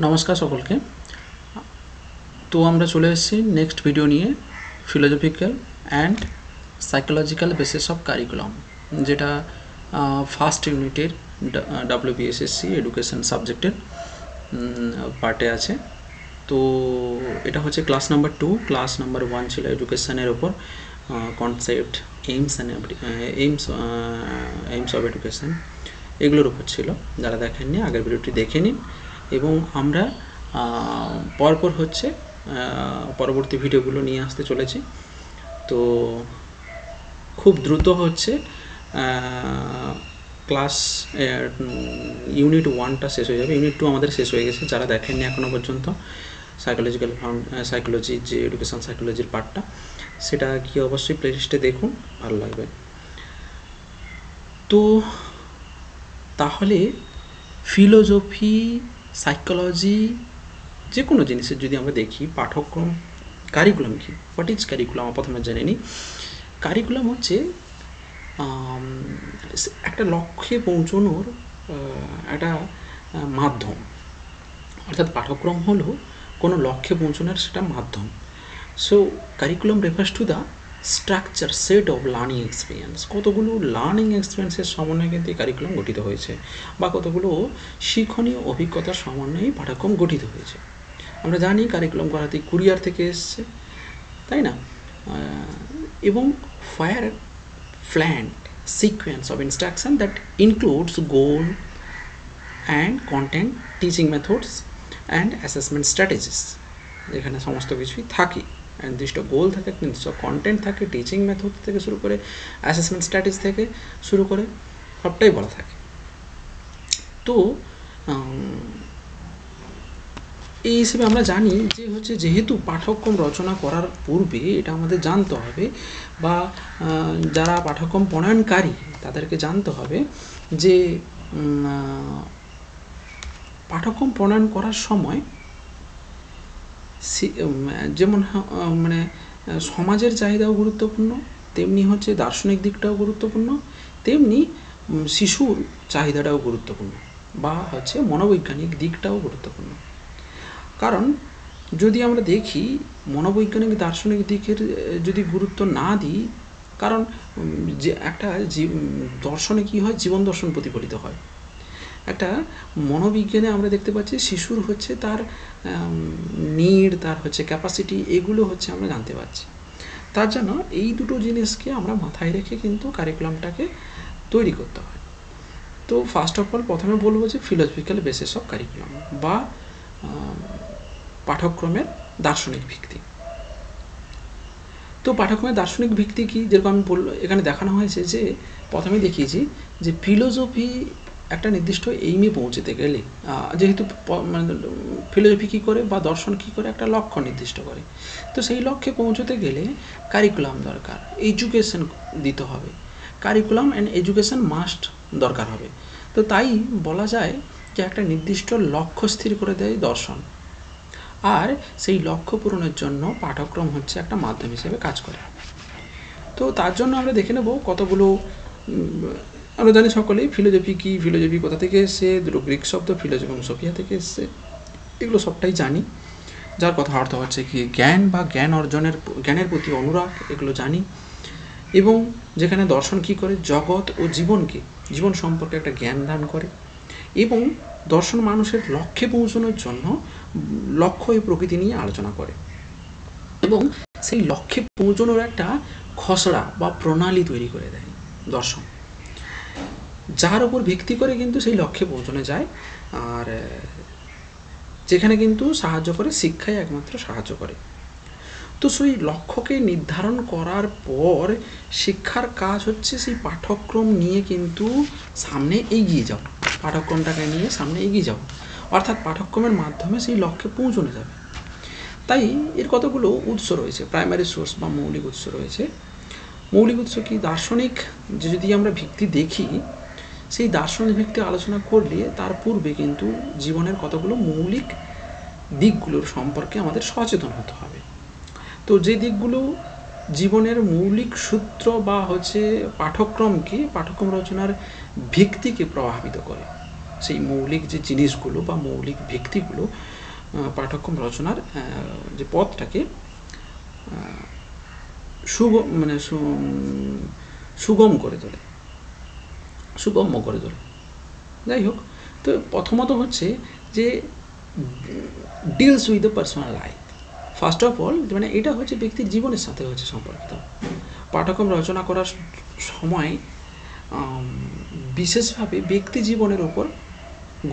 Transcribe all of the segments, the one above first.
নমস্কার সকলকে। তো আমরা চলে এসেছি নেক্সট ভিডিও নিয়ে, philosophical and psychological basis of curriculum, যেটা ফার্স্ট ইউনিটের WBSSC এডুকেশন সাবজেক্টের পার্টে আছে। তো এটা হচ্ছে ক্লাস নাম্বার 2। ক্লাস নাম্বার 1 ছিল এডুকেশনের ওপর, কনসেপ্ট, এইমস অফ এডুকেশন, এগুলোর উপর ছিল। যারা দেখেননি আগের ভিডিওটি দেখে নিন, এবং আমরা পরপর হচ্ছে পরবর্তী ভিডিওগুলো নিয়ে আসতে চলেছি। তো খুব দ্রুত হচ্ছে ক্লাস ইউনিট 1টা শেষ হয়ে যাবে। ইউনিট 2 আমাদের শেষ হয়ে গেছে। যারা দেখেননি এখনও পর্যন্ত সাইকোলজির যে এডুকেশন সাইকোলজির পার্টটা, সেটা কি অবশ্যই প্লেলিস্টে দেখুন, ভালো লাগবে। তো তাহলে ফিলোজফি, সাইকোলজি, যে কোনো জিনিসের যদি আমরা দেখি পাঠ্যক্রম, কারিকুলাম কি, হোয়াট ইজ কারিকুলাম প্রথমে জেনে নিই। কারিকুলাম হচ্ছে একটা লক্ষ্যে পৌঁছানোর একটা মাধ্যম, অর্থাৎ পাঠ্যক্রম হলো কোনো লক্ষ্যে পৌঁছানোর সেটা মাধ্যম। So curriculum refers to the structure set of learning experience. কতগুলো লার্নিং এক্সপিরিয়েন্সের সমন্বয়ে কিন্তু এই কারিকুলাম গঠিত হয়েছে, বা কতগুলো শিক্ষণীয় অভিজ্ঞতার সমন্বয়ে পাঠ্যক্রম গঠিত হয়েছে। আমরা জানি কারিকুলাম করাতে কুরিয়ার থেকে এসছে, তাই না? এবং fire planned sequence of instruction that includes goal and content, teaching methods and assessment strategies। এখানে সমস্ত কিছুই থাকে, নির্দিষ্ট গোল থাকে, নির্দিষ্ট কন্টেন্ট থাকে, টিচিং মেথড থেকে শুরু করে অ্যাসেসমেন্ট স্ট্র্যাটেজি থেকে শুরু করে সবটাই বলা থাকে। তো এই হিসেবে আমরা জানি যে হচ্ছে, যেহেতু পাঠ্যক্রম রচনা করার পূর্বে এটা আমাদের জানতে হবে, বা যারা পাঠ্যক্রম প্রণয়নকারী তাদেরকে জানতে হবে যে পাঠ্যক্রম প্রণয়ন করার সময় যেমন মানে সমাজের চাহিদাও গুরুত্বপূর্ণ, তেমনি হচ্ছে দার্শনিক দিকটাও গুরুত্বপূর্ণ, তেমনি শিশুর চাহিদাটাও গুরুত্বপূর্ণ, বা হচ্ছে মনোবৈজ্ঞানিক দিকটাও গুরুত্বপূর্ণ। কারণ যদি আমরা দেখি মনোবৈজ্ঞানিক দার্শনিক দিকের যদি গুরুত্ব না দিই, কারণ যে একটা দর্শনে কী হয়, জীবন দর্শন প্রতিফলিত হয়। একটা মনোবিজ্ঞানে আমরা দেখতে পাচ্ছি শিশুর হচ্ছে তার নিড, তার হচ্ছে ক্যাপাসিটি, এগুলো হচ্ছে আমরা জানতে পারছি। তার জন্য এই দুটো জিনিসকে আমরা মাথায় রেখে কিন্তু কারিকুলামটাকে তৈরি করতে হয়। তো ফার্স্ট অফ অল প্রথমে বলবো যে ফিলোসফিক্যাল বেসিস অফ কারিকুলাম, বা পাঠ্যক্রমের দার্শনিক ভিত্তি। তো পাঠ্যক্রমের দার্শনিক ভিত্তি কি, যেরকম আমি এখানে দেখানো হয়েছে যে প্রথমে দেখিয়েছি যে ফিলোসফি একটা নির্দিষ্ট এইমে পৌঁছতে গেলে, যেহেতু ফিলোসফি কী করে বা দর্শন কী করে, একটা লক্ষ্য নির্দিষ্ট করে। তো সেই লক্ষ্যে পৌঁছতে গেলে কারিকুলাম দরকার, এডুকেশন দিতে হবে, কারিকুলাম অ্যান্ড এডুকেশন মাস্ট দরকার হবে। তো তাই বলা যায় যে একটা নির্দিষ্ট লক্ষ্য স্থির করে দেয় দর্শন, আর সেই লক্ষ্য পূরণের জন্য পাঠ্যক্রম হচ্ছে একটা মাধ্যম হিসেবে কাজ করে। তো তার জন্য আমরা দেখে নেব কতগুলো। আমরা জানি সকলেই ফিলোসফি কি, ফিলোসফি কোথা থেকে এসছে, দুটো গ্রিক শব্দ ফিলোসফি এবং সোফিয়া থেকে এসছে, এগুলো সবটাই জানি। যার কথা অর্থ হচ্ছে কি জ্ঞান বা জ্ঞানের প্রতি অনুরাগ, এগুলো জানি। এবং যেখানে দর্শন কী করে, জগৎ ও জীবন সম্পর্কে একটা জ্ঞান দান করে, এবং দর্শন মানুষের লক্ষ্যে পৌঁছানোর জন্য লক্ষ্য এই প্রকৃতি নিয়ে আলোচনা করে, এবং সেই লক্ষ্যে পৌঁছানোর একটা খসড়া বা প্রণালী তৈরি করে দেয় দর্শন, যার উপর ভিত্তি করে কিন্তু সেই লক্ষ্যে পৌঁছানো যায়। আর যেখানে কিন্তু সাহায্য করে, শিক্ষাই একমাত্র সাহায্য করে। তো সেই লক্ষ্যকে নির্ধারণ করার পর শিক্ষার কাজ হচ্ছে সেই পাঠ্যক্রম নিয়ে কিন্তু সামনে এগিয়ে যাও, পাঠ্যক্রমটাকে নিয়ে সামনে এগিয়ে যাও, অর্থাৎ পাঠ্যক্রমের মাধ্যমে সেই লক্ষ্যে পৌঁছানো যাবে। তাই এর কতগুলো উৎস রয়েছে, প্রাইমারি সোর্স বা মৌলিক উৎস রয়েছে। মৌলিক উৎস কি, দার্শনিক যে যদি আমরা ভিত্তি দেখি, সেই দার্শনিক ভিত্তি আলোচনা করলে তার পূর্বে কিন্তু জীবনের কতগুলো মৌলিক দিকগুলোর সম্পর্কে আমাদের সচেতন হতে হবে। তো যে দিকগুলো জীবনের মৌলিক সূত্র বা হচ্ছে পাঠ্যক্রম রচনার ভিত্তিকে প্রভাবিত করে, সেই মৌলিক যে জিনিসগুলো বা মৌলিক ভিত্তিগুলো, পাঠ্যক্রম রচনার যে পথটাকে সুগম্য করে তোলে। যাই হোক, তো প্রথমত হচ্ছে যে deals with the personal life. First of all মানে এটা হচ্ছে ব্যক্তির জীবনের সাথে হচ্ছে সম্পর্কিত। পাঠ্যক্রম রচনা করার সময় বিশেষভাবে ব্যক্তি জীবনের ওপর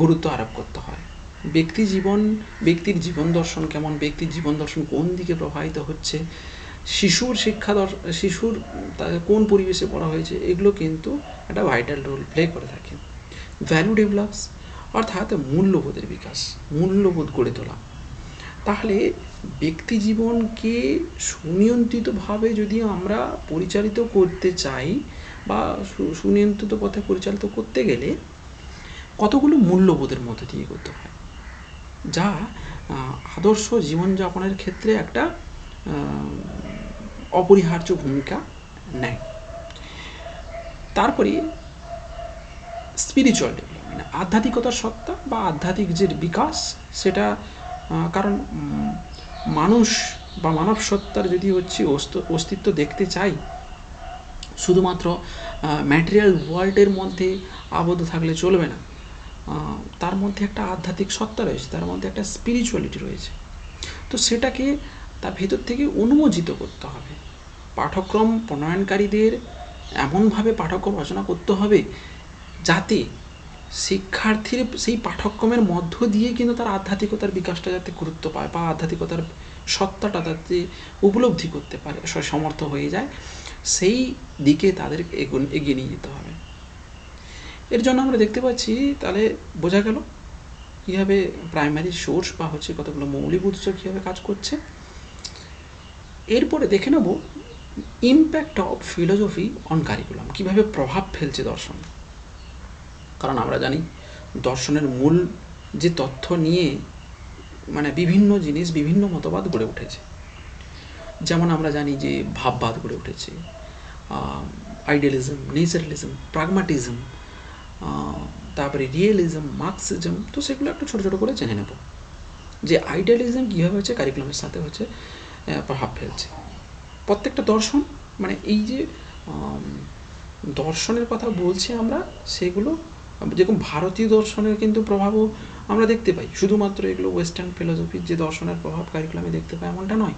গুরুত্ব আরোপ করতে হয়। ব্যক্তির জীবন দর্শন কেমন, ব্যক্তির জীবন দর্শন কোন দিকে প্রবাহিত হচ্ছে, শিশুর কোন পরিবেশে পড়া হয়েছে, এগুলো কিন্তু একটা ভাইটাল রোল প্লে করে থাকে। ভ্যালু ডেভেলপস অর্থাৎ মূল্যবোধের বিকাশ, মূল্যবোধ গড়ে তোলা। তাহলে ব্যক্তি জীবনকে সুনিয়ন্ত্রিতভাবে যদি আমরা পরিচালিত করতে চাই বা সুনিয়ন্ত্রিত পথে পরিচালিত করতে গেলে কতগুলো মূল্যবোধের মধ্যে দিয়ে করতে হয়, যা আদর্শ জীবনযাপনের ক্ষেত্রে একটা অপরিহার্য ভূমিকা নেয়। তারপরে স্পিরিচুয়াল ডেভেলপমেন্ট, আধ্যাত্মিকতার সত্তা বা আধ্যাত্মিক যে বিকাশ, সেটা কারণ মানুষ বা মানব সত্তার যদি হচ্ছে অস্তিত্ব দেখতে চাই, শুধুমাত্র ম্যাটেরিয়াল ওয়ার্ল্ডের মধ্যে আবদ্ধ থাকলে চলবে না। তার মধ্যে একটা আধ্যাত্মিক সত্তা রয়েছে, তার মধ্যে একটা স্পিরিচুয়ালিটি রয়েছে। তো সেটাকে তার ভেতর থেকে অনুমোদিত করতে হবে। পাঠ্যক্রম প্রণয়নকারীদের এমনভাবে পাঠ্যক্রম রচনা করতে হবে যাতে শিক্ষার্থীর সেই পাঠ্যক্রমের মধ্য দিয়ে কিন্তু তার আধ্যাত্মিকতার বিকাশটা যাতে গুরুত্ব পায় বা আধ্যাত্মিকতার সত্তাটা যাতে উপলব্ধি করতে পারে, সমর্থ হয়ে যায়, সেই দিকে তাদের এগিয়ে নিয়ে যেতে হবে। এর জন্য আমরা দেখতে পাচ্ছি, তাহলে বোঝা গেল কীভাবে প্রাইমারি সোর্স বা হচ্ছে কতগুলো মৌলিক উৎস কীভাবে কাজ করছে। এরপরে দেখে নেব impact of philosophy on curriculum, কীভাবে প্রভাব ফেলছে দর্শন। কারণ আমরা জানি দর্শনের মূল যে তথ্য নিয়ে মানে বিভিন্ন জিনিস, বিভিন্ন মতবাদ গড়ে উঠেছে। যেমন আমরা জানি যে ভাববাদ গড়ে উঠেছে, আইডিয়ালিজম, নেচারালিজম, প্রাগমাটিজম, তারপরে রিয়েলিজম, মার্কসিজম। তো সেগুলো একটু ছোটো ছোটো করে জেনে নেব যে আইডিয়ালিজম কীভাবে হচ্ছে কারিকুলামের সাথে হচ্ছে প্রভাব ফেলছে। প্রত্যেকটা দর্শন মানে এই যে দর্শনের কথা বলছি আমরা, সেগুলো যেরকম ভারতীয় দর্শনের কিন্তু প্রভাবও আমরা দেখতে পাই। শুধুমাত্র এগুলো ওয়েস্টার্ন ফিলোসফির যে দর্শনের প্রভাব কারিকুলামে দেখতে পাই এমনটা নয়।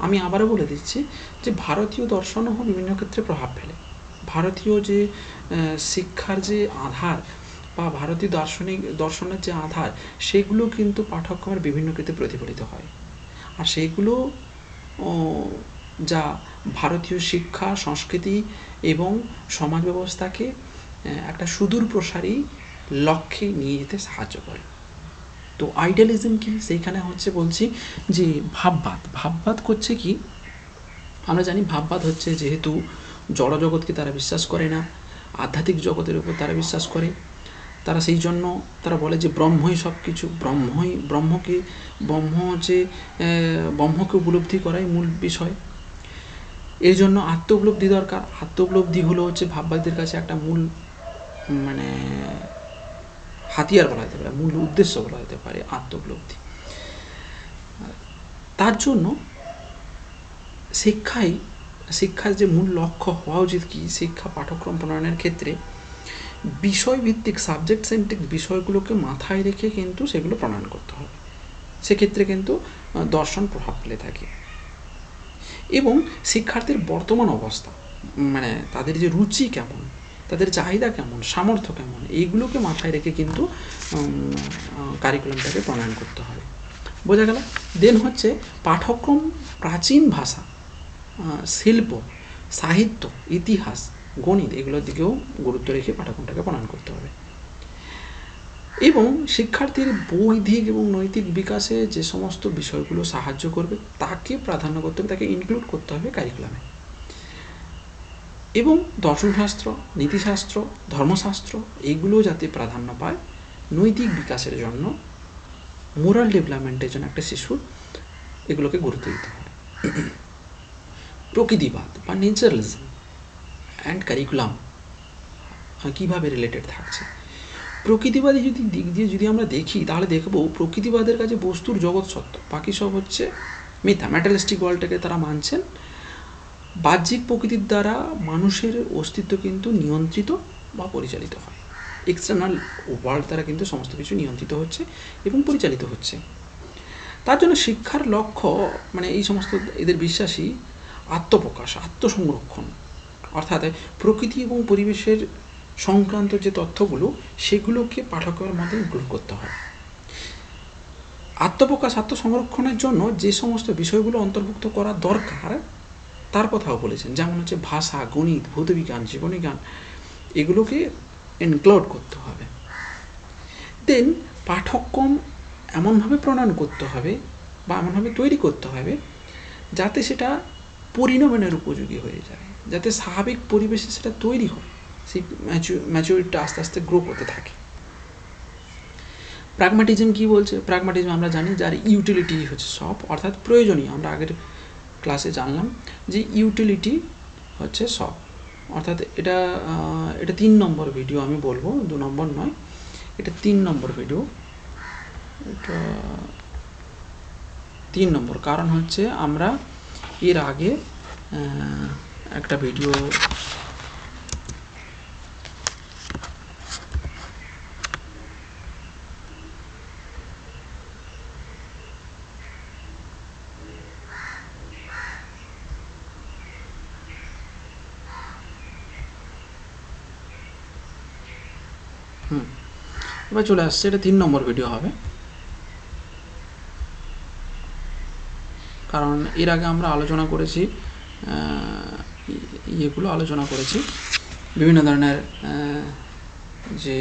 আমি আবারও বলে দিচ্ছি যে ভারতীয় দর্শনও বিভিন্ন ক্ষেত্রে প্রভাব ফেলে। ভারতীয় যে শিক্ষার যে আধার বা ভারতীয় দর্শনের যে আধার, সেগুলো কিন্তু পাঠ্যক্রমের বিভিন্ন ক্ষেত্রে প্রতিফলিত হয়। আর সেইগুলো যা ভারতীয় শিক্ষা, সংস্কৃতি এবং সমাজ ব্যবস্থাকে একটা সুদূর প্রসারী লক্ষ্যে নিয়ে যেতে সাহায্য করে। তো আইডিয়ালিজম কি, সেইখানে হচ্ছে বলছি যে ভাববাদ করছে কি, আমরা জানি ভাববাদ হচ্ছে যেহেতু জড়জগৎকে তারা বিশ্বাস করে না, আধ্যাত্মিক জগতের উপর তারা বিশ্বাস করে, তারা সেই জন্য তারা বলে যে ব্রহ্মই সব কিছু, ব্রহ্মকে উপলব্ধি করাই মূল বিষয়। এর জন্য আত্মোপলব্ধি দরকার। আত্মোপলব্ধি হলো হচ্ছে ভাববাদীদের কাছে একটা মূল মানে হাতিয়ার বলা যেতে পারে, মূল উদ্দেশ্য বলা যেতে পারে আত্মোপলব্ধি। তার জন্য শিক্ষার যে মূল লক্ষ্য হওয়া উচিত কি, শিক্ষা পাঠ্যক্রম প্রণয়নের ক্ষেত্রে বিষয়ভিত্তিক, সাবজেক্ট সেন্ট্রিক বিষয়গুলোকে মাথায় রেখে কিন্তু সেগুলো প্রণয়ন করতে হবে। সেক্ষেত্রে কিন্তু দর্শন প্রভাব ফেলে থাকে। এবং শিক্ষার্থীর বর্তমান অবস্থা, মানে তাদের যে রুচি কেমন, তাদের চাহিদা কেমন, সামর্থ্য কেমন, এইগুলোকে মাথায় রেখে কিন্তু কারিকুলামটাকে প্রণয়ন করতে হবে। বোঝা গেল? দেন হচ্ছে পাঠ্যক্রম প্রাচীন ভাষা, শিল্প, সাহিত্য, ইতিহাস, গণিত, এগুলোর দিকেও গুরুত্ব রেখে পাঠ্যক্রমটাকে প্রণয়ন করতে হবে। এবং শিক্ষার্থীর বৌদ্ধিক এবং নৈতিক বিকাশে যে সমস্ত বিষয়গুলো সাহায্য করবে তাকে প্রাধান্য করতে হবে, তাকে ইনক্লুড করতে হবে কারিকুলামে। এবং দর্শনশাস্ত্র, নীতিশাস্ত্র, ধর্মশাস্ত্র এইগুলো যাতে প্রাধান্য পায় নৈতিক বিকাশের জন্য, মোরাল ডেভেলপমেন্টের জন্য একটা শিশুর, এগুলোকে গুরুত্ব দিতে হবে। প্রকৃতিবাদ বা নেচারালিজম অ্যান্ড কারিকুলাম কীভাবে রিলেটেড থাকছে। প্রকৃতিবাদী যদি দিক দিয়ে যদি আমরা দেখি তাহলে দেখব প্রকৃতিবাদের কাছে বস্তুর জগৎ সত্য, বাকি সব হচ্ছে মিথ্যা। ম্যাটেরিয়ালিস্টিক ওয়ার্ল্ডটাকে তারা মানছেন। বাহ্যিক প্রকৃতির দ্বারা মানুষের অস্তিত্ব কিন্তু নিয়ন্ত্রিত বা পরিচালিত হয়। এক্সটার্নাল ওয়ার্ল্ড দ্বারা কিন্তু সমস্ত কিছু নিয়ন্ত্রিত হচ্ছে এবং পরিচালিত হচ্ছে। তার জন্য শিক্ষার লক্ষ্য মানে এই সমস্ত এদের বিশ্বাসী আত্মপ্রকাশ, আত্মসংরক্ষণ, অর্থাৎ প্রকৃতি এবং পরিবেশের সংক্রান্ত যে তথ্যগুলো সেগুলোকে পাঠকের মধ্যে ইনক্লুড করতে হয়। আত্মপ্রকাশ, আত্মসংরক্ষণের জন্য যে সমস্ত বিষয়গুলো অন্তর্ভুক্ত করা দরকার তার কথাও বলেছেন, যেমন হচ্ছে ভাষা, গণিত, ভৌতবিজ্ঞান, জীববিজ্ঞান, এগুলোকে ইনক্লুড করতে হবে। দেন পাঠ্যক্রম এমনভাবে প্রণয়ন করতে হবে বা এমনভাবে তৈরি করতে হবে যাতে সেটা পরিণমনের উপযোগী হয়ে যায়, যাতে স্বাভাবিক পরিবেশে সেটা তৈরি হয়, সেই ম্যাচুরিটিটা আস্তে আস্তে গ্রো করতে থাকে। প্র্যাগম্যাটিজম কি বলছে? প্র্যাগম্যাটিজম আমরা জানি যার ইউটিলিটি হচ্ছে সব, অর্থাৎ প্রয়োজনীয়। আমরা আগের ক্লাসে জানলাম যে ইউটিলিটি হচ্ছে সব, অর্থাৎ এটা 3 নম্বর ভিডিও আমি বলবো, 2 নম্বর নয়, এটা 3 নম্বর ভিডিও, এটা 3 নম্বর। কারণ হচ্ছে আমরা এর আগে একটা ভিডিও এবার চলে আসছে, এটা 3 নম্বর ভিডিও হবে। কারণ এর আগে আমরা আলোচনা করেছি, ইয়েগুলো আলোচনা করেছি, বিভিন্ন ধরনের যে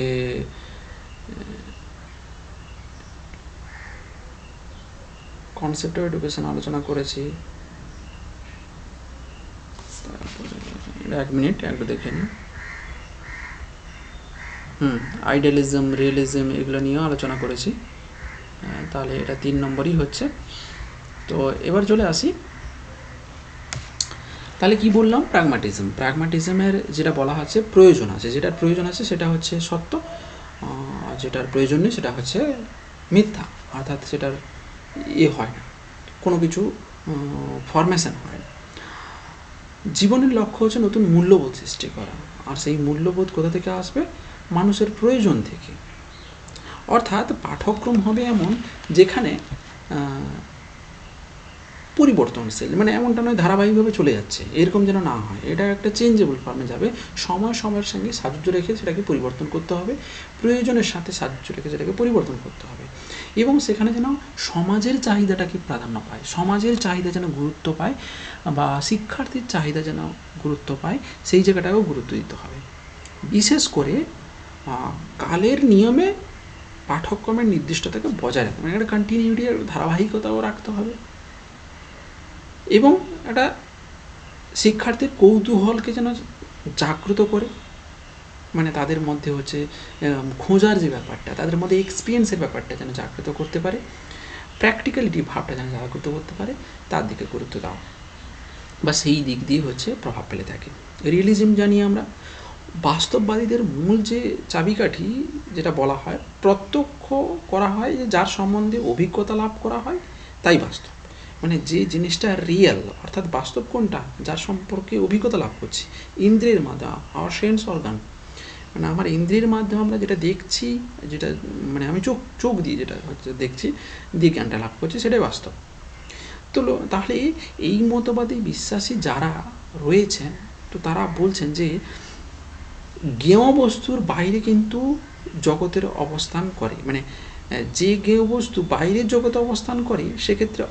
কনসেপ্ট অফ এডুকেশন আলোচনা করেছি। এক মিনিট একটু দেখে নিন। আইডিয়ালিজম, রিয়েলিজম এগুলো নিয়েও আলোচনা করেছি, তাহলে এটা 3 নম্বরই হচ্ছে। তো এবার চলে আসি, তাহলে কি বললাম? প্র্যাগম্যাটিজম। প্র্যাগম্যাটিজমের যেটা বলা হচ্ছে প্রয়োজন আছে, যেটার প্রয়োজন আছে সেটা হচ্ছে সত্য, যেটার প্রয়োজন নেই সেটা হচ্ছে মিথ্যা, অর্থাৎ সেটার হয় না, কোনো কিছু ফরমেশন হয় না। জীবনের লক্ষ্য হচ্ছে নতুন মূল্যবোধ সৃষ্টি করা, আর সেই মূল্যবোধ কোথা থেকে আসবে? মানুষের প্রয়োজন থেকে। অর্থাৎ পাঠ্যক্রম হবে এমন যেখানে পরিবর্তনশীল, মানে এমনটা নয় ধারাবাহিকভাবে চলে যাচ্ছে, এরকম যেন না হয়। এটা একটা চেঞ্জেবল ফর্মে যাবে, সময়ের সঙ্গে সাযুজ্য রেখে সেটাকে পরিবর্তন করতে হবে, প্রয়োজনের সাথে সাযুজ্য রেখে সেটাকে পরিবর্তন করতে হবে, এবং সেখানে যেন সমাজের চাহিদাটাকে প্রাধান্য পায়, সমাজের চাহিদা যেন গুরুত্ব পায়, বা শিক্ষার্থীর চাহিদা যেন গুরুত্ব পায়, সেই জায়গাটাকেও গুরুত্ব দিতে হবে। বিশেষ করে কালের নিয়মে পাঠ্যক্রমের নির্দিষ্টতাকে বজায় রাখতে, মানে একটা কন্টিনিউটি, ধারাবাহিকতাও রাখতে হবে, এবং একটা শিক্ষার্থীর কৌতূহলকে যেন জাগ্রত করে, মানে তাদের মধ্যে হচ্ছে খোঁজার যে ব্যাপারটা, তাদের মধ্যে এক্সপিরিয়েন্সের ব্যাপারটা যেন জাগ্রত করতে পারে, প্র্যাকটিক্যালিটি ভাবটা যেন জাগ্রত করতে পারে, তার দিকে গুরুত্ব দাও, বা সেই দিক দিয়ে হচ্ছে প্রভাব ফেলে থাকে। রিয়েলিজম জানি আমরা, বাস্তববাদীদের মূল যে চাবিকাঠি যেটা বলা হয়, প্রত্যক্ষ করা হয় যে যার সম্বন্ধে অভিজ্ঞতা লাভ করা হয় তাই বাস্তব, মানে যে জিনিসটা রিয়েল, অর্থাৎ বাস্তব কোনটা? যার সম্পর্কে অভিজ্ঞতা লাভ করছি ইন্দ্রিয়ের মাধ্যমে, আওয়ার সেন্স অর্গান, মানে আমার ইন্দ্রিয়ের মাধ্যমে আমরা যেটা দেখছি, যেটা মানে আমি চোখ দিয়ে যেটা হচ্ছে দেখছি, দিয়ে জ্ঞানটা লাভ করছি, সেটাই বাস্তব। তো তাহলে এই মতবাদে বিশ্বাসী যারা রয়েছেন, তো তারা বলছেন যে জ্ঞেয় বস্তুর বাইরে কিন্তু জগতের অবস্থান করে, মানে যে জ্ঞেয় বস্তু বাইরের জগতে অবস্থান করে, সেক্ষেত্রে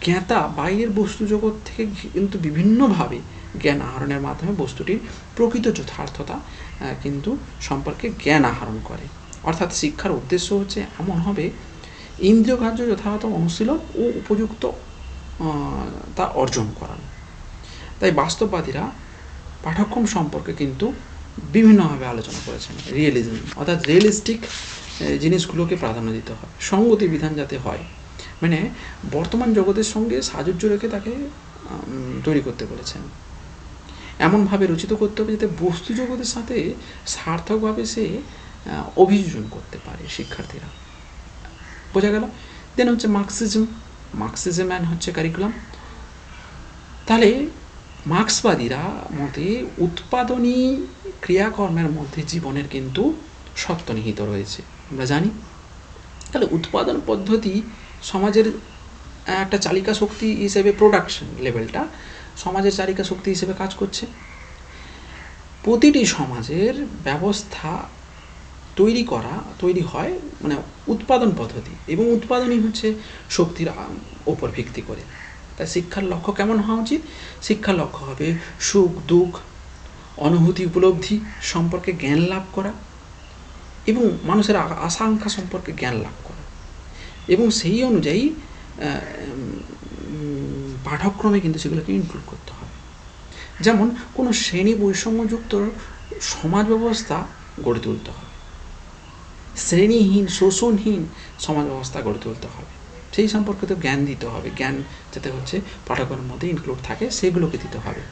জ্ঞাতা বাইরের বস্তু জগৎ থেকে কিন্তু বিভিন্নভাবে জ্ঞান আহরণের মাধ্যমে বস্তুটির প্রকৃত যথার্থতা কিন্তু সম্পর্কে জ্ঞান আহরণ করে। অর্থাৎ শিক্ষার উদ্দেশ্য হচ্ছে এমন হবে ইন্দ্রিয় কার্য যথাযথ অনুশীলন ও উপযুক্ত তা অর্জন করানো। তাই বাস্তববাদীরা পাঠ্যক্রম সম্পর্কে কিন্তু বিভিন্নভাবে আলোচনা করেছেন। রিয়েলিজম অর্থাৎ রিয়েলিস্টিক জিনিসগুলোকে প্রাধান্য দিতে হয়, সঙ্গতি বিধান যাতে হয়, মানে বর্তমান জগতের সঙ্গে সাযুজ্য রেখে তাকে তৈরি করতে বলেছেন, এমনভাবে রচিত করতে হবে যাতে বস্তু জগতের সাথে সার্থকভাবে সে অভিযোজন করতে পারে শিক্ষার্থীরা। বোঝা গেল? দেন হচ্ছে মার্কসিজম অ্যান্ড হচ্ছে কারিকুলাম। তাহলে মার্ক্সবাদীরা মতে উৎপাদনী ক্রিয়াকর্মের মধ্যে জীবনের কিন্তু সত্য নিহিত রয়েছে, আমরা জানি। তাহলে উৎপাদন পদ্ধতি সমাজের একটা চালিকা শক্তি হিসেবে, প্রোডাকশন লেভেলটা সমাজের চালিকা শক্তি হিসেবে কাজ করছে। প্রতিটি সমাজের ব্যবস্থা তৈরি হয় মানে উৎপাদন পদ্ধতি, এবং উৎপাদনই হচ্ছে শক্তির ওপর ভিত্তি করে। তাই শিক্ষার লক্ষ্য কেমন হওয়া উচিত? শিক্ষার লক্ষ্য হবে সুখ দুঃখ, অনুভূতি উপলব্ধি সম্পর্কে জ্ঞান লাভ করা, এবং মানুষের আশা আকাঙ্ক্ষা সম্পর্কে জ্ঞান লাভ করা, এবং সেই অনুযায়ী পাঠ্যক্রমে কিন্তু সেগুলোকে ইনক্লুড করতে হবে। যেমন কোনো শ্রেণী বৈষম্যযুক্ত সমাজ ব্যবস্থা গড়ে তুলতে হবে, শ্রেণীহীন শোষণহীন সমাজ ব্যবস্থা গড়ে তুলতে হবে, সেই সম্পর্কে তো জ্ঞান দিতে হবে। জ্ঞান যাতে হচ্ছে পাঠ্যক্রমের মধ্যে ইনক্লুড থাকে সেগুলোকে দিতে হবে।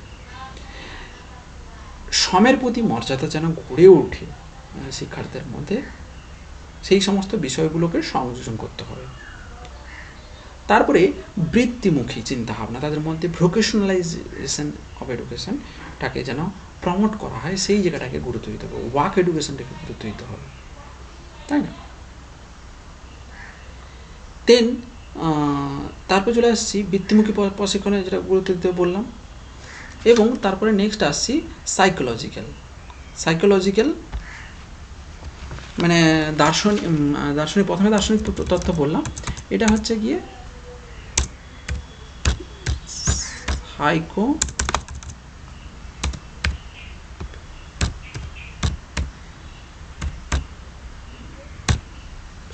সমের প্রতি মর্যাদা যেন গড়ে ওঠে শিক্ষার্থীদের মধ্যে, সেই সমস্ত বিষয়গুলোকে সংযোজন করতে হবে। তারপরে বৃত্তিমুখী চিন্তাভাবনা, তাদের মধ্যে ভোকেশনালাইজেশন অফ এডুকেশনটাকে যেন প্রমোট করা হয়, সেই জায়গাটাকে গুরুত্ব দিতে হবে, ওয়ার্ক এডুকেশনটাকে গুরুত্ব দিতে হবে, তাই না? দেন তারপর চলে আসছি বৃত্তিমুখী প্রশিক্ষণে, যেটা গুরুত্ব দিতে বললাম। এবং তারপরে নেক্সট আসছি সাইকোলজিক্যাল মানে দার্শনিক প্রথমে দার্শনিক তথ্য বললাম, এটা হচ্ছে গিয়ে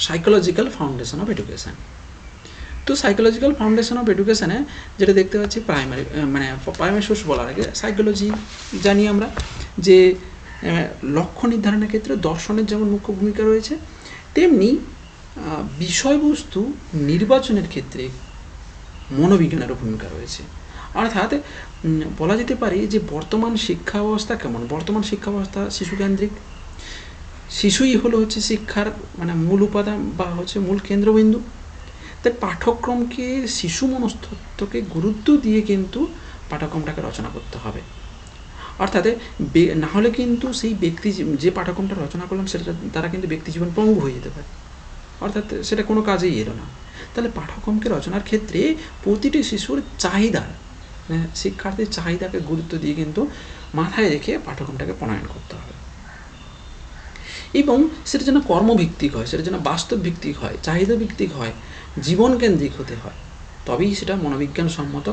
সাইকোলজিক্যাল ফাউন্ডেশন অফ এডুকেশন। তো সাইকোলজিক্যাল ফাউন্ডেশন অফ এডুকেশনে যেটা দেখতে পাচ্ছি, প্রাইমারি সোর্স বলার আগে সাইকোলজি জানি আমরা যে লক্ষ্য নির্ধারণের ক্ষেত্রে দর্শনের যেমন মুখ্য ভূমিকা রয়েছে, তেমনি বিষয়বস্তু নির্বাচনের ক্ষেত্রে মনোবিজ্ঞানেরও ভূমিকা রয়েছে। অর্থাৎ বলা যেতে পারে যে বর্তমান শিক্ষা ব্যবস্থা কেমন? বর্তমান শিক্ষা ব্যবস্থা শিশুকেন্দ্রিক। শিশুই হলো হচ্ছে শিক্ষার মানে মূল উপাদান বা হচ্ছে মূল কেন্দ্রবিন্দু। তাই পাঠ্যক্রমকে শিশু মনস্তত্ত্বকে গুরুত্ব দিয়ে কিন্তু পাঠ্যক্রমটাকে রচনা করতে হবে। অর্থাৎ না হলে কিন্তু সেই ব্যক্তি যে পাঠ্যক্রমটা রচনা করলাম সেটা তারা কিন্তু ব্যক্তি জীবন পঙ্গু হয়ে যেতে পারে, অর্থাৎ সেটা কোনো কাজেই এলো না। তাহলে পাঠ্যক্রমকে রচনার ক্ষেত্রে প্রতিটি শিশুর চাহিদা, শিক্ষার্থীর চাহিদাকে গুরুত্ব দিয়ে কিন্তু মাথায় রেখে পাঠ্যক্রমটাকে প্রণয়ন করতে হবে, এবং সেটা যেন কর্মভিত্তিক হয়, সেটা যেন বাস্তব ভিত্তিক হয়, চাহিদা ভিত্তিক হয়, জীবনকেন্দ্রিক হতে হয়, তবেই সেটা মনোবিজ্ঞান সম্মত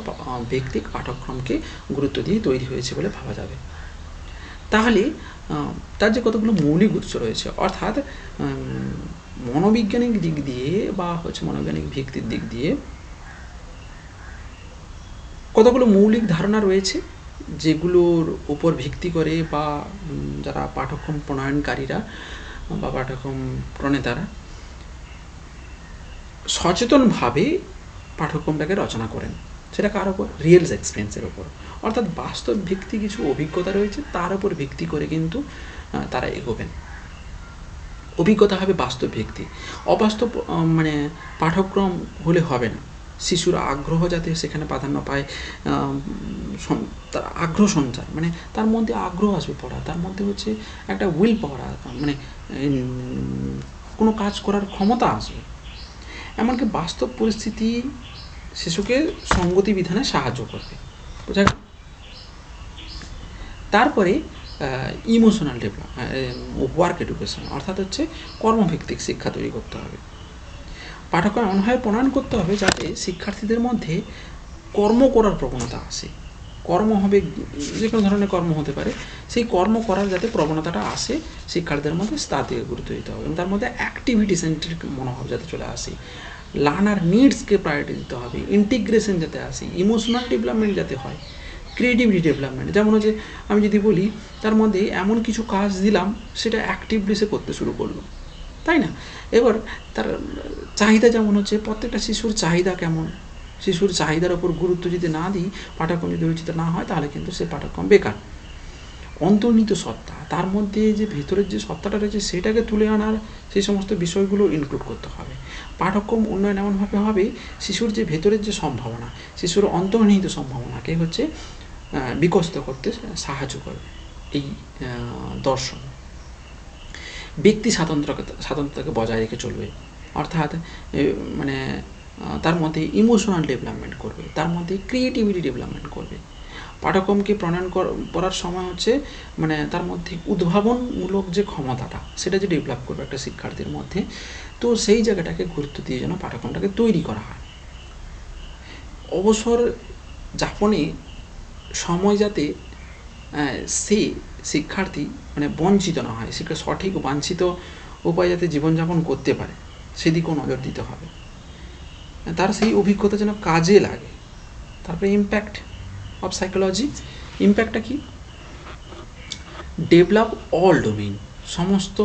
ব্যক্তিক পাঠ্যক্রমকে গুরুত্ব দিয়ে তৈরি হয়েছে বলে ভাবা যাবে। তাহলে তার যে কতগুলো মৌলিক উৎস রয়েছে, অর্থাৎ মনোবিজ্ঞানিক দিক দিয়ে বা হচ্ছে মনোবৈজ্ঞানিক ভিত্তির দিক দিয়ে কতগুলো মৌলিক ধারণা রয়েছে, যেগুলোর উপর ভিত্তি করে বা যারা পাঠ্যক্রম প্রণয়নকারীরা বা পাঠ্যক্রম প্রণেতারা সচেতনভাবে পাঠ্যক্রমটাকে রচনা করেন। সেটা কার ওপর? রিয়েল এক্সপিরিয়েন্সের ওপর, অর্থাৎ বাস্তব ভিত্তি কিছু অভিজ্ঞতা রয়েছে তার উপর ভিত্তি করে কিন্তু তারা এগোবেন। অভিজ্ঞতা হবে বাস্তব ভিত্তি, অবাস্তব মানে পাঠ্যক্রম হলে হবে না। শিশুর আগ্রহ যাতে সেখানে প্রাধান্য পায়, তার আগ্রহ সঞ্চার, মানে তার মধ্যে আগ্রহ আসবে পড়া, তার মধ্যে হচ্ছে একটা উইল পাওয়ার, মানে কোনো কাজ করার ক্ষমতা আসবে। এমনকি বাস্তব পরিস্থিতি শিশুকে সঙ্গতি বিধানে সাহায্য করবে, বোঝা গেল? তারপরে ইমোশনাল ওয়ার্ক এডুকেশন, অর্থাৎ হচ্ছে কর্মভিত্তিক শিক্ষা তৈরি করতে হবে। পাঠ্যক্রম এমনভাবে প্রণয়ন করতে হবে যাতে শিক্ষার্থীদের মধ্যে কর্ম করার প্রবণতা আসে। কর্ম হবে, যে কোনো ধরনের কর্ম হতে পারে, সেই কর্ম করার যাতে প্রবণতাটা আসে শিক্ষার্থীদের মধ্যে, তার দিকে গুরুত্ব দিতে হবে, এবং তার মধ্যে অ্যাক্টিভিটি সেন্ট্রিক মনোভাব যাতে চলে আসে, লার্নার নিডসকে প্রায়োরিটি দিতে হবে, ইন্টিগ্রেশন যাতে আসে, ইমোশনাল ডেভেলপমেন্ট যাতে হয়, ক্রিয়েটিভিটি ডেভেলপমেন্ট। যেমন হচ্ছে আমি যদি বলি তার মধ্যে এমন কিছু কাজ দিলাম সেটা অ্যাক্টিভলি সে করতে শুরু করলো, তাই না? এবার তার চাহিদা যেমন হচ্ছে, প্রত্যেকটা শিশুর চাহিদা কেমন, শিশুর চাহিদার ওপর গুরুত্ব যদি না দিই, পাঠ্যক্রম যদি রচিত না হয়, তাহলে কিন্তু সে পাঠ্যক্রম বেকার। অন্তর্নিহিত সত্তা, তার মধ্যে যে ভেতরের যে সত্তাটা রয়েছে সেটাকে তুলে আনার সেই সমস্ত বিষয়গুলো ইনক্লুড করতে হবে। পাঠ্যক্রম উন্নয়ন এমনভাবে হবে শিশুর যে ভেতরের যে সম্ভাবনা, শিশুর অন্তর্নিহিত সম্ভাবনাকে হচ্ছে বিকশিত করতে সাহায্য করবে এই দর্শন। ব্যক্তি স্বাতন্ত্রতাকে বজায় রেখে চলবে, অর্থাৎ মানে তার মধ্যে ইমোশনাল ডেভেলপমেন্ট করবে, তার মধ্যে ক্রিয়েটিভিটি ডেভেলপমেন্ট করবে। পাঠ্যক্রমকে প্রণয়ন করার সময় হচ্ছে মানে তার মধ্যে উদ্ভাবনমূলক যে ক্ষমতাটা সেটা যে ডেভেলপ করবে একটা শিক্ষার্থীর মধ্যে, তো সেই জায়গাটাকে গুরুত্ব দিয়ে যেন পাঠ্যক্রমটাকে তৈরি করা হয়। অবসর যাপনে সময় যাতে সে শিক্ষার্থী মানে বঞ্চিত না হয়, সেটা সঠিক বাঞ্ছিত উপায় যাতে জীবনযাপন করতে পারে সেদিকেও নজর দিতে হবে, তার সেই অভিজ্ঞতা যেন কাজে লাগে। তারপরে ইম্প্যাক্ট অফ সাইকোলজি, ইম্প্যাক্টটা কি? ডেভেলপ অল ডোমেইন, সমস্ত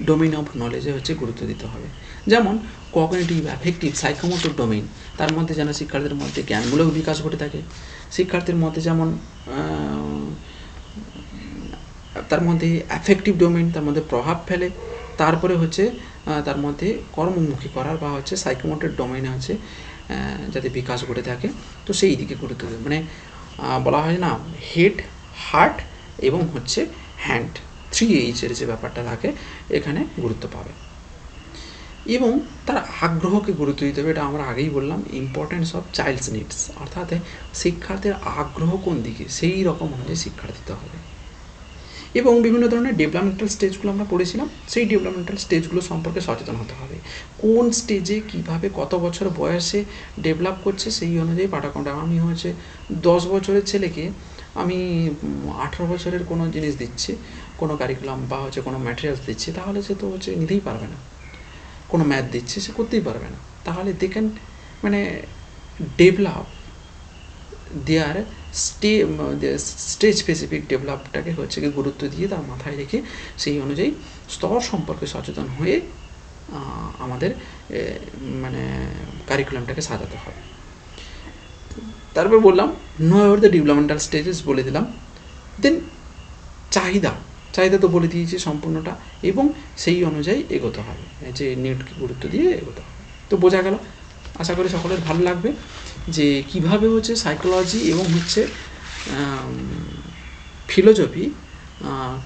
ডোমেইন অফ নলেজে হচ্ছে গুরুত্ব দিতে হবে। যেমন কগনিটিভ, অ্যাফেক্টিভ, সাইকোমোটর ডোমেইন, তার মধ্যে যেন শিক্ষার্থীদের মধ্যে জ্ঞানমূলক বিকাশ ঘটে থাকে। শিক্ষার্থীর মধ্যে যেমন তার মধ্যে অ্যাফেক্টিভ ডোমেইন তার মধ্যে প্রভাব ফেলে। তারপরে হচ্ছে তার মধ্যে কর্মমুখী করার বা হচ্ছে সাইকোমোটর ডোমেইনে হচ্ছে যাতে বিকাশ ঘটে থাকে, তো সেই দিকে গুরুত্ব দেবে। মানে বলা হয় না হেড, হার্ট এবং হচ্ছে হ্যান্ড, 3H যে ব্যাপারটা থাকে এখানে গুরুত্ব পাবে। এবং তার আগ্রহকে গুরুত্ব দিতে হবে, এটা আমরা আগেই বললাম, ইম্পর্টেন্স অফ চাইল্ডস নিডস, অর্থাৎ শিক্ষার্থীর আগ্রহ কোন দিকে সেই রকম অনুযায়ী শিক্ষা দিতে হবে। এবং বিভিন্ন ধরনের ডেভেলপমেন্টাল স্টেজগুলো আমরা পড়েছিলাম, সেই ডেভেলপমেন্টাল স্টেজগুলো সম্পর্কে সচেতন হতে হবে। কোন স্টেজে কীভাবে কত বছর বয়সে ডেভেলপ করছে সেই অনুযায়ী পাঠ্যক্রমটা। আমি হচ্ছে 10 বছরের ছেলেকে আমি 18 বছরের কোনো জিনিস দিচ্ছি, কোনো কারিকুলাম বা হচ্ছে কোনো ম্যাটেরিয়ালস দিচ্ছি, তাহলে সে তো হচ্ছে নিতেই পারবে না। কোনো ম্যাথ দিচ্ছি, সে করতেই পারবে না। তাহলে দে ক্যান মানে ডেভেলপ দেয়ার স্টেজ স্পেসিফিক ডেভেলপটাকে হচ্ছে কি গুরুত্ব দিয়ে তার মাথায় রেখে সেই অনুযায়ী স্তর সম্পর্কে সচেতন হয়ে আমাদের মানে কারিকুলামটাকে সাজাতে হবে। তারপর বললাম know about the developmental stages বলে দিলাম। দেন চাহিদা তো বলে দিয়েছি সম্পূর্ণটা, এবং সেই অনুযায়ী এগোতে হবে, যে নিডকে গুরুত্ব দিয়ে এগোতে হবে। তো বোঝা গেল, আশা করি সকলের ভালো লাগবে যে কিভাবে হচ্ছে সাইকোলজি এবং হচ্ছে ফিলোজফি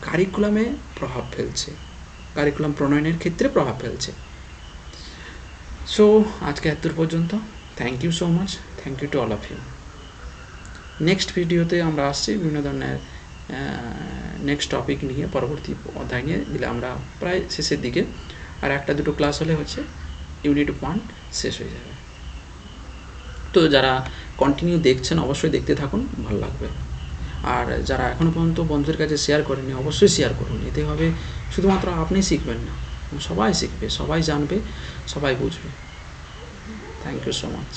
কারিকুলামে প্রভাব ফেলছে, কারিকুলাম প্রণয়নের ক্ষেত্রে প্রভাব ফেলছে। সো আজকে এতদূর পর্যন্ত। Thank you so much, thank you to all of you. Next ভিডিওতে আমরা আসছি বিভিন্ন ধরনের নেক্সট টপিক নিয়ে, পরবর্তী অধ্যায় নিয়ে, দিলে আমরা প্রায় শেষের দিকে, আর একটা দুটো ক্লাস হলে হচ্ছে ইউনিট 1 শেষ হয়ে যাবে। তো যারা কন্টিনিউ দেখছেন অবশ্যই দেখতে থাকুন, ভালো লাগবে। আর যারা এখনও পর্যন্ত বন্ধুদের কাছে শেয়ার করেনি অবশ্যই শেয়ার করুন। এতে হবে শুধুমাত্র আপনি শিখবেন না, সবাই শিখবে, সবাই জানবে, সবাই বুঝবে। Thank you so much.